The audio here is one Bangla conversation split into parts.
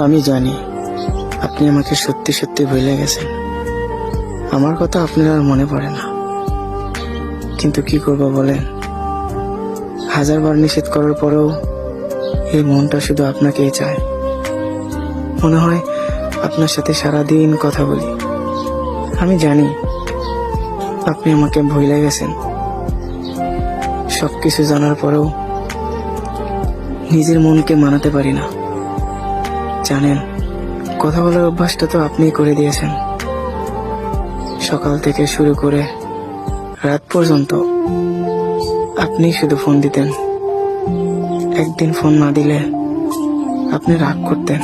আমি জানি আপনি আমাকে সত্যি সত্যি ভুলে গেছেন। আমার কথা আপনার আর মনে পড়ে না, কিন্তু কি করব বলেন? হাজারবার নিষেধ করার পরেও এই মনটা শুধু আপনাকেই চায়। মনে হয় আপনার সাথে সারাদিন কথা বলি। আমি জানি আপনি আমাকে ভুলে গেছেন, সবকিছু জানার পরেও নিজের মনকে মানাতে পারি না। জানেন, কথা বলার অভ্যাসটা তো আপনিই করে দিয়েছেন। সকাল থেকে শুরু করে রাত পর্যন্ত আপনি শুধু ফোন দিতেন। একদিন ফোন না দিলে আপনি রাগ করতেন।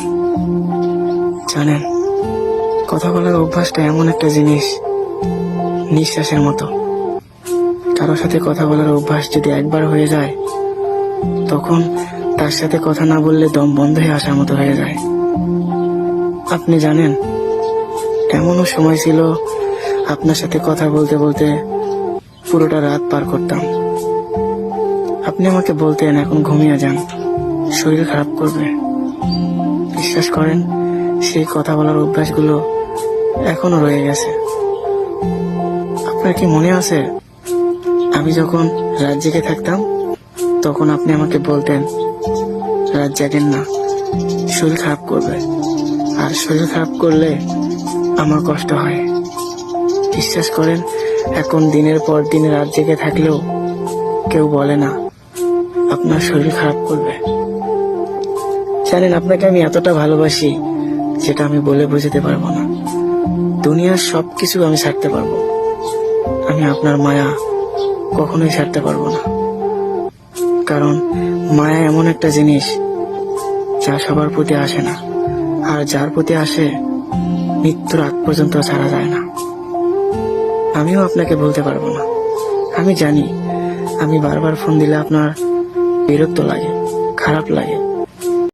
জানেন, কথা বলার অভ্যাসটা এমন একটা জিনিস, নিঃশ্বাসের মতো। কারোর সাথে কথা বলার অভ্যাস যদি একবার হয়ে যায়, তখন তার সাথে কথা না বললে দম বন্ধ হয়ে আসার মতো হয়ে যায়। আপনি জানেন, এমনও সময় ছিল আপনার সাথে কথা বলতে বলতে পুরোটা রাত পার করতাম। আপনি আমাকে বলতেন এখন ঘুমিয়ে যান, শরীর খারাপ করবে। বিশ্বাস করেন, সেই কথা বলার অভ্যাসগুলো এখনো রয়ে গেছে। আপনার কি মনে আছে, আমি যখন রাত জেগে থাকতাম তখন আপনি আমাকে বলতেন রাত জাগেন না, শরীর খারাপ করবে। আর শরীর খারাপ করলে আমার কষ্ট হয়। বিশ্বাস করেন, এখন দিনের পর দিন রাত জেগে থাকলেও কেউ বলে না আপনার শরীর খারাপ করবে। জানেন, আপনাকে আমি এতটা ভালোবাসি যেটা আমি বলে বোঝাতে পারবো না। দুনিয়ার সবকিছু আমি ছাড়তে পারবো, আমি আপনার মায়া কখনোই ছাড়তে পারবো না। কারণ মায়া এমন একটা জিনিস যা সবার প্রতি আসে না, আর যার প্রতি আসে মৃত্যুর আগ পর্যন্ত ছাড়া যায় না। আমিও আপনাকে বলতে পারবো না। আমি জানি আমি বারবার ফোন দিলে আপনার বিরক্ত লাগে, খারাপ লাগে,